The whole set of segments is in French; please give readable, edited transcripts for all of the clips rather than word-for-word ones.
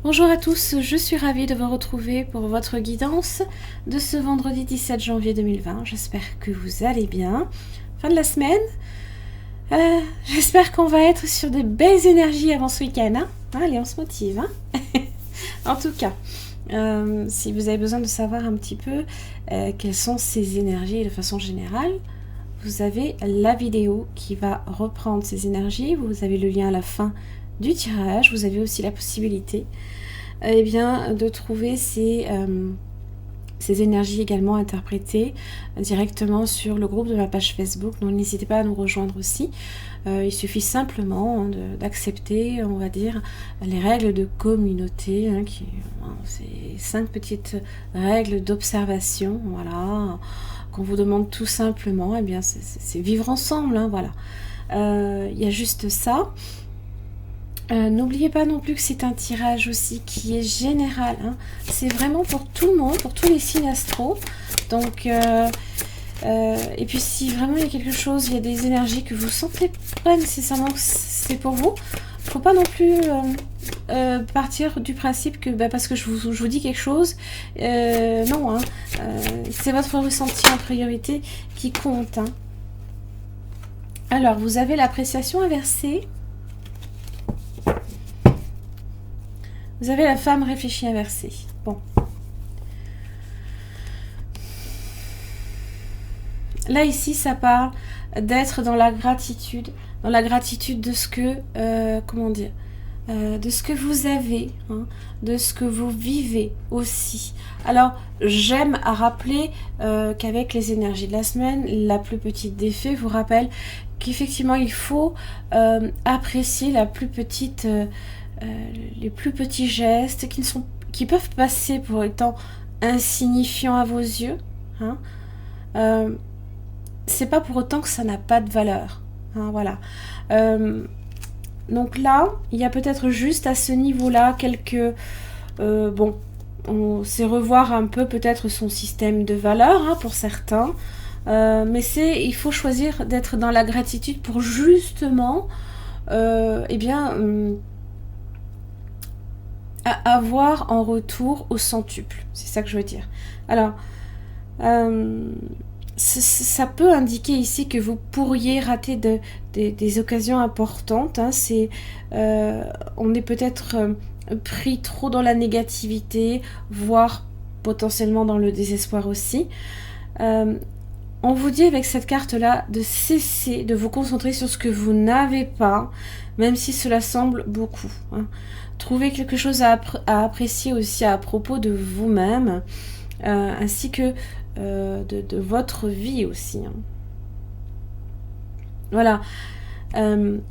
Bonjour à tous, je suis ravie de vous retrouver pour votre guidance de ce vendredi 17 janvier 2020. J'espère que vous allez bien. Fin de la semaine. J'espère qu'on va être sur de belles énergies avant ce week-end. Hein. Allez, on se motive. Hein. En tout cas, si vous avez besoin de savoir un petit peu quelles sont ces énergies de façon générale, vous avez la vidéo qui va reprendre ces énergies. Vous avez le lien à la fin du tirage. Vous avez aussi la possibilité de trouver ces énergies également interprétées directement sur le groupe de ma page Facebook. Donc n'hésitez pas à nous rejoindre aussi. Il suffit simplement d'accepter, on va dire, les règles de communauté, c'est 5 petites règles d'observation, voilà, qu'on vous demande tout simplement. C'est vivre ensemble, voilà. Il y a juste ça. N'oubliez pas non plus que c'est un tirage aussi qui est général. C'est vraiment pour tout le monde, pour tous les signes astro. Donc, et puis si vraiment il y a quelque chose, il y a des énergies que vous sentez pas nécessairement que c'est pour vous, il ne faut pas non plus partir du principe que parce que je vous dis quelque chose, non, c'est votre ressenti en priorité qui compte. Alors, vous avez l'appréciation inversée. Vous avez la femme réfléchie inversée. Bon. Là, ici, ça parle d'être dans la gratitude de ce que, de ce que vous avez, de ce que vous vivez aussi. Alors, j'aime à rappeler qu'avec les énergies de la semaine, la plus petite des fées vous rappelle qu'effectivement, il faut apprécier la plus petite... les plus petits gestes qui peuvent passer pour étant insignifiants à vos yeux, c'est pas pour autant que ça n'a pas de valeur, voilà. Donc là, il y a peut-être juste à ce niveau-là quelques on sait revoir un peu peut-être son système de valeurs pour certains, mais il faut choisir d'être dans la gratitude pour justement avoir en retour au centuple. C'est ça que je veux dire. Alors, ça peut indiquer ici que vous pourriez rater des occasions importantes. On est peut-être pris trop dans la négativité, voire potentiellement dans le désespoir aussi. On vous dit avec cette carte-là de cesser de vous concentrer sur ce que vous n'avez pas, même si cela semble beaucoup. Trouvez quelque chose à apprécier aussi à propos de vous-même, ainsi que de votre vie aussi. Voilà.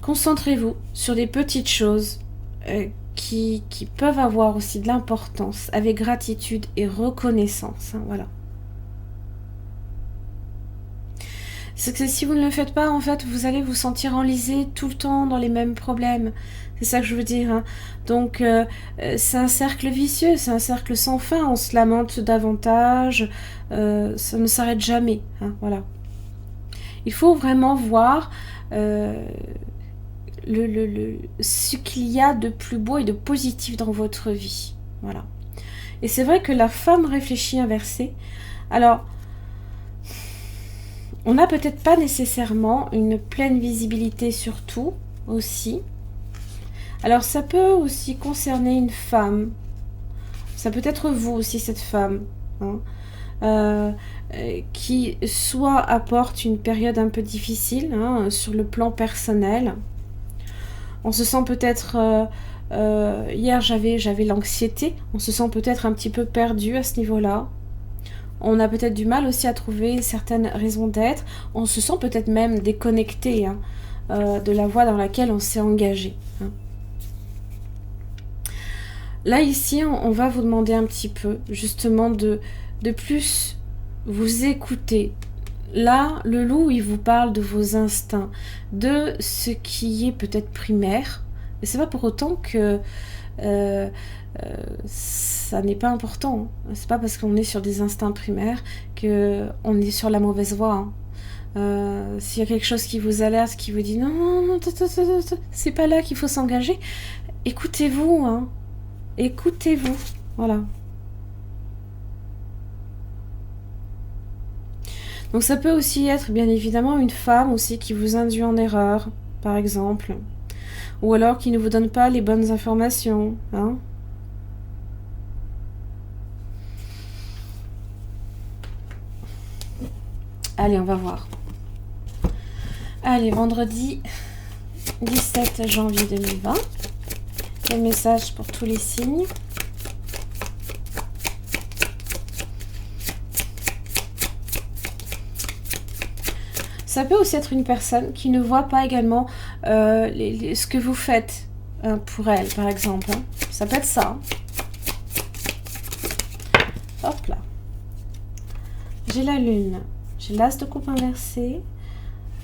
Concentrez-vous sur des petites choses qui peuvent avoir aussi de l'importance, avec gratitude et reconnaissance. Voilà. C'est que si vous ne le faites pas, en fait, vous allez vous sentir enlisé tout le temps dans les mêmes problèmes. C'est ça que je veux dire. Donc, c'est un cercle vicieux, c'est un cercle sans fin. On se lamente davantage, ça ne s'arrête jamais. Voilà. Il faut vraiment voir ce qu'il y a de plus beau et de positif dans votre vie. Voilà. Et c'est vrai que la femme réfléchie inversée. Alors, on n'a peut-être pas nécessairement une pleine visibilité sur tout aussi. Alors ça peut aussi concerner une femme. Ça peut être vous aussi, cette femme. Qui soit apporte une période un peu difficile sur le plan personnel. On se sent peut-être... hier j'avais l'anxiété. On se sent peut-être un petit peu perdu à ce niveau-là. On a peut-être du mal aussi à trouver certaines raisons d'être. On se sent peut-être même déconnecté de la voie dans laquelle on s'est engagé. Là, ici, on va vous demander un petit peu, justement, de plus vous écouter. Là, le loup, il vous parle de vos instincts, de ce qui est peut-être primaire. Mais c'est pas pour autant que... ça n'est pas important. C'est pas parce qu'on est sur des instincts primaires qu'on est sur la mauvaise voie. S'il y a quelque chose qui vous alerte, qui vous dit non, c'est pas là qu'il faut s'engager, écoutez-vous. Écoutez-vous. Voilà. Donc ça peut aussi être bien évidemment une femme aussi qui vous induit en erreur, par exemple. Ou alors qui ne vous donne pas les bonnes informations. Hein. Allez, on va voir. Allez, vendredi 17 janvier 2020. Quel message pour tous les signes? Ça peut aussi être une personne qui ne voit pas également ce que vous faites pour elle, par exemple. Hein. Ça peut être ça. Hop là. J'ai la lune. J'ai l'as de coupe inversé.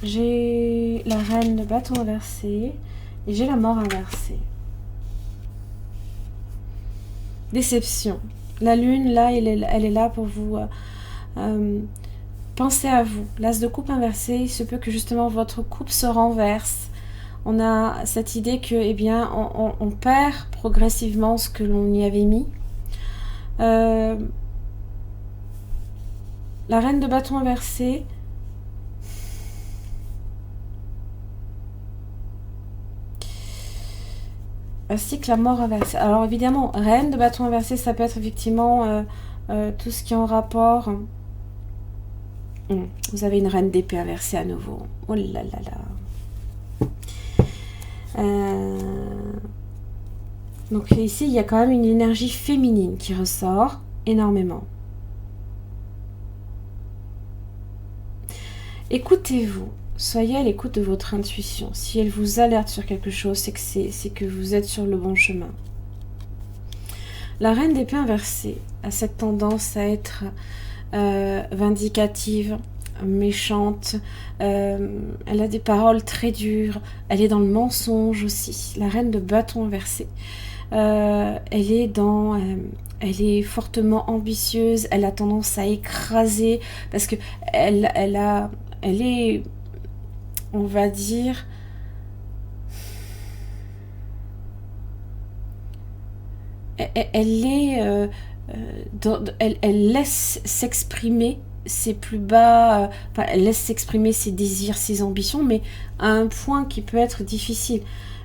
J'ai la reine de bâton inversé. Et j'ai la mort inversée. Déception. La lune, là, elle est là pour vous... pensez à vous. L'as de coupe inversé, il se peut que justement votre coupe se renverse. On a cette idée que, eh bien, on perd progressivement ce que l'on y avait mis. La reine de bâton inversé. Ainsi que la mort inversée. Alors évidemment, reine de bâton inversé, ça peut être effectivement tout ce qui est en rapport. Vous avez une reine d'épée inversée à nouveau. Oh là là là. Donc ici, il y a quand même une énergie féminine qui ressort énormément. Écoutez-vous. Soyez à l'écoute de votre intuition. Si elle vous alerte sur quelque chose, c'est que vous êtes sur le bon chemin. La reine d'épée inversée a cette tendance à être vindicative, méchante, elle a des paroles très dures, elle est dans le mensonge aussi. La reine de bâton inversé, elle est fortement ambitieuse, elle a tendance à écraser parce que elle est, on va dire, elle laisse s'exprimer ses plus bas, elle laisse s'exprimer ses désirs, ses ambitions, mais à un point qui peut être difficile.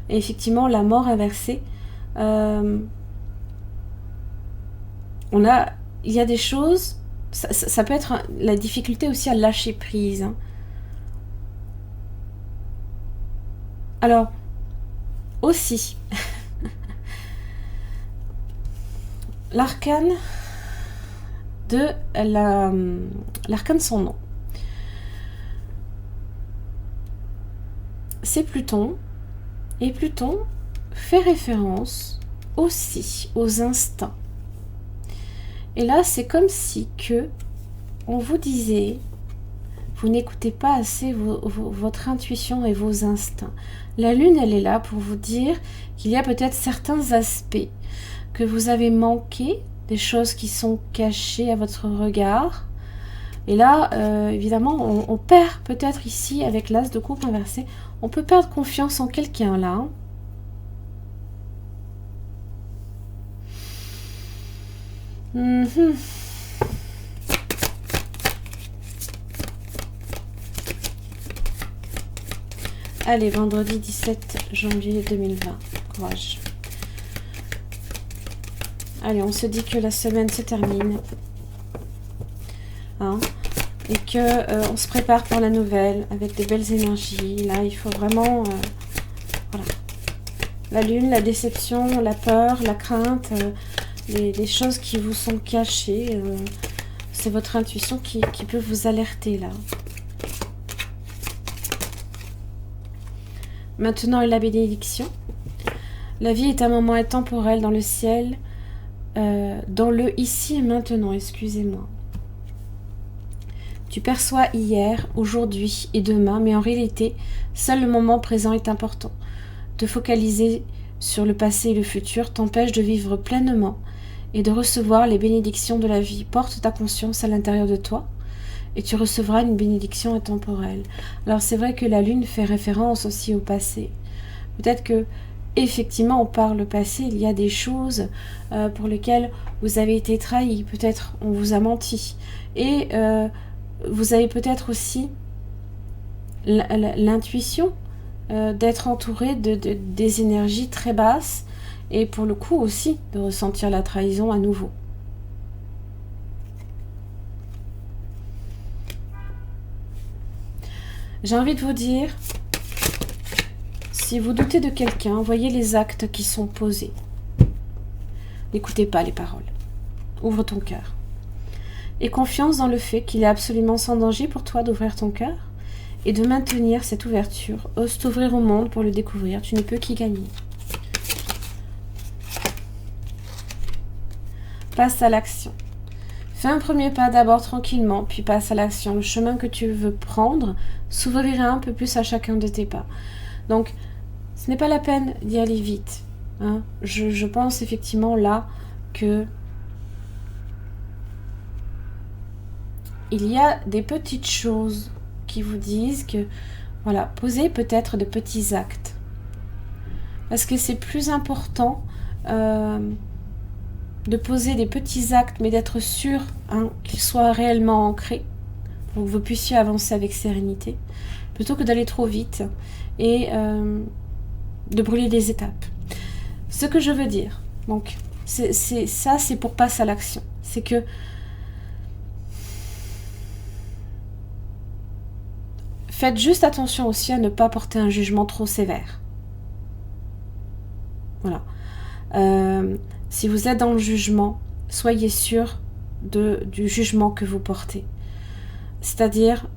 Et effectivement, la mort inversée, il y a des choses, ça peut être la difficulté aussi à lâcher prise. Hein. Alors, aussi, l'arcane de l'arcane sans nom. C'est Pluton, et Pluton fait référence aussi aux instincts. Et là, c'est comme si on vous disait, vous n'écoutez pas assez votre intuition et vos instincts. La lune, elle est là pour vous dire qu'il y a peut-être certains aspects que vous avez manqués, des choses qui sont cachées à votre regard. Et là, évidemment, on perd peut-être ici, avec l'as de coupe inversé, on peut perdre confiance en quelqu'un là. Allez, vendredi 17 janvier 2020. Courage. Allez, on se dit que la semaine se termine. Hein, et que on se prépare pour la nouvelle avec de belles énergies. Là, il faut vraiment... voilà. La lune, la déception, la peur, la crainte, les choses qui vous sont cachées. C'est votre intuition qui peut vous alerter là. Maintenant est la bénédiction. La vie est un moment intemporel dans le ciel, dans le ici et maintenant, excusez-moi. Tu perçois hier, aujourd'hui et demain, mais en réalité, seul le moment présent est important. Te focaliser sur le passé et le futur t'empêche de vivre pleinement et de recevoir les bénédictions de la vie. Porte ta conscience à l'intérieur de toi et tu recevras une bénédiction intemporelle. Alors c'est vrai que la lune fait référence aussi au passé. Peut-être que effectivement, par le passé, il y a des choses pour lesquelles vous avez été trahi. Peut-être on vous a menti. Et vous avez peut-être aussi l'intuition d'être entouré des énergies très basses. Et pour le coup aussi, de ressentir la trahison à nouveau. J'ai envie de vous dire, si vous doutez de quelqu'un, voyez les actes qui sont posés. N'écoutez pas les paroles. Ouvre ton cœur. Aie confiance dans le fait qu'il est absolument sans danger pour toi d'ouvrir ton cœur et de maintenir cette ouverture. Ose t'ouvrir au monde pour le découvrir. Tu ne peux qu'y gagner. Passe à l'action. Fais un premier pas d'abord tranquillement, puis passe à l'action. Le chemin que tu veux prendre s'ouvrira un peu plus à chacun de tes pas. Donc, ce n'est pas la peine d'y aller vite. Hein. Je pense effectivement là que il y a des petites choses qui vous disent que, voilà, posez peut-être de petits actes. Parce que c'est plus important de poser des petits actes, mais d'être sûr qu'ils soient réellement ancrés, pour que vous puissiez avancer avec sérénité, plutôt que d'aller trop vite et de brûler des étapes. Ce que je veux dire, donc, c'est pour passer à l'action. C'est que faites juste attention aussi à ne pas porter un jugement trop sévère. Voilà. Si vous êtes dans le jugement, soyez sûr du jugement que vous portez. C'est-à-dire,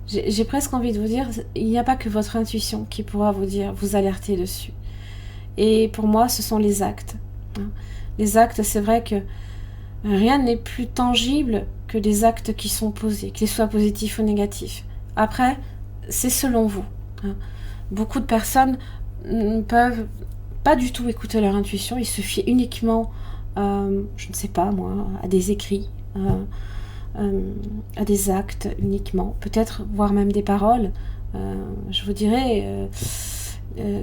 j'ai presque envie de vous dire, il n'y a pas que votre intuition qui pourra vous alerter dessus. Et pour moi, ce sont les actes. Les actes, c'est vrai que rien n'est plus tangible que des actes qui sont posés, qu'ils soient positifs ou négatifs. Après, c'est selon vous. Beaucoup de personnes ne peuvent pas du tout écouter leur intuition, ils se fient uniquement, je ne sais pas moi, à des écrits, à des actes uniquement, peut-être voire même des paroles. Je vous dirais,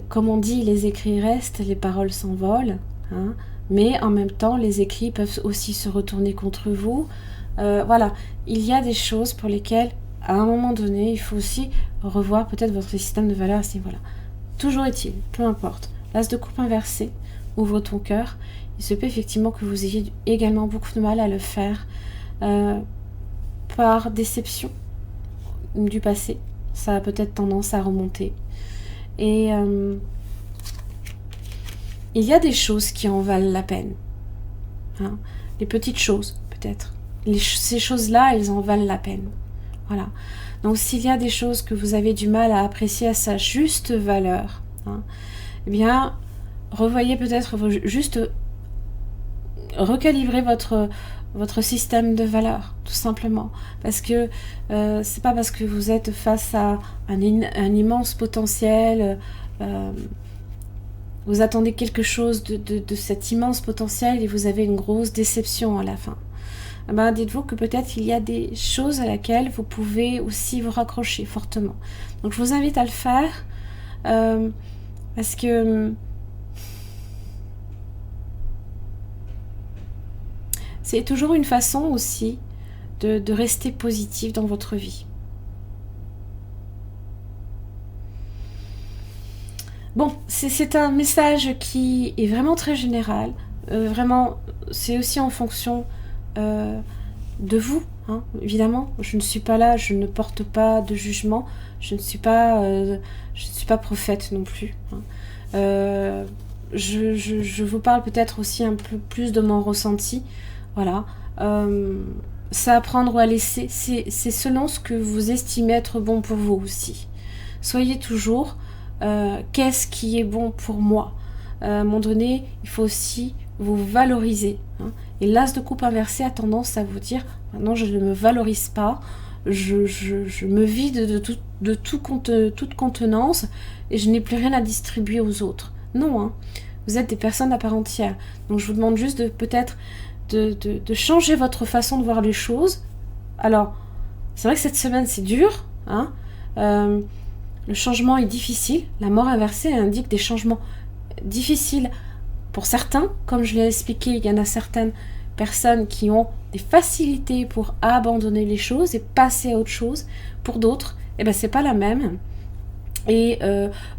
comme on dit, les écrits restent, les paroles s'envolent, hein, mais en même temps, les écrits peuvent aussi se retourner contre vous. Voilà, il y a des choses pour lesquelles, à un moment donné, il faut aussi revoir peut-être votre système de valeurs à ce niveau-là. Toujours est-il, peu importe, l'as de coupe inversé, ouvre ton cœur. Il se peut effectivement que vous ayez également beaucoup de mal à le faire par déception du passé. Ça a peut-être tendance à remonter. Et il y a des choses qui en valent la peine. Hein, les petites choses, peut-être. Ces choses-là, elles en valent la peine. Voilà. Donc, s'il y a des choses que vous avez du mal à apprécier à sa juste valeur, hein, eh bien, revoyez peut-être, juste recalibrer votre système de valeurs, tout simplement. Parce que c'est pas parce que vous êtes face à un immense potentiel, vous attendez quelque chose de cet immense potentiel et vous avez une grosse déception à la fin. Eh ben, dites-vous que peut-être il y a des choses à laquelle vous pouvez aussi vous raccrocher fortement. Donc je vous invite à le faire parce que c'est toujours une façon aussi de rester positif dans votre vie. Bon, c'est un message qui est vraiment très général. Vraiment, c'est aussi en fonction de vous, hein, évidemment. Je ne suis pas là, je ne porte pas de jugement. Je ne suis pas prophète non plus. Hein. Je vous parle peut-être aussi un peu plus de mon ressenti. Voilà. Ça à prendre ou à laisser, c'est selon ce que vous estimez être bon pour vous aussi. Soyez toujours qu'est-ce qui est bon pour moi. À un moment donné, il faut aussi vous valoriser. Hein. Et l'as de coupe inversé a tendance à vous dire non, je ne me valorise pas, je me vide de toute contenance et je n'ai plus rien à distribuer aux autres. Non, hein. Vous êtes des personnes à part entière. Donc je vous demande juste peut-être de changer votre façon de voir les choses. Alors, c'est vrai que cette semaine c'est dur, hein, Le changement est difficile. La mort inversée indique des changements difficiles pour certains. Comme je l'ai expliqué, il y en a certaines personnes qui ont des facilités pour abandonner les choses et passer à autre chose. Pour d'autres, eh ben, c'est pas la même. Et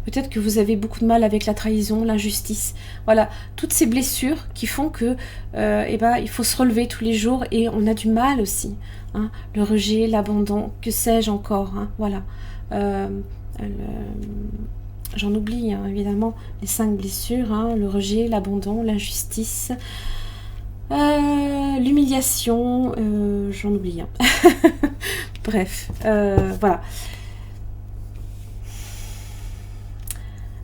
peut-être que vous avez beaucoup de mal avec la trahison, l'injustice. Voilà, toutes ces blessures qui font que eh ben, il faut se relever tous les jours et on a du mal aussi. Hein, le rejet, l'abandon, que sais-je encore. Hein, voilà. J'en oublie hein, évidemment les 5 blessures. Hein, le rejet, l'abandon, l'injustice, l'humiliation. J'en oublie. Hein. Bref, voilà.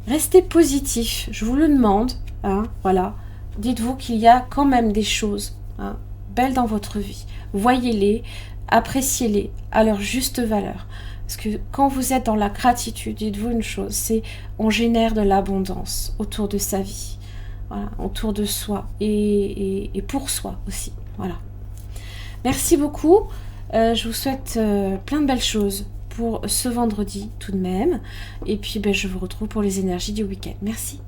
Restez positif, je vous le demande, hein, voilà. Dites-vous qu'il y a quand même des choses hein, belles dans votre vie. Voyez-les, appréciez-les à leur juste valeur. Parce que quand vous êtes dans la gratitude, dites-vous une chose, c'est on génère de l'abondance autour de sa vie, voilà, autour de soi et pour soi aussi. Voilà. Merci beaucoup. Je vous souhaite plein de belles choses pour ce vendredi tout de même. Et puis je vous retrouve pour les énergies du week-end. Merci.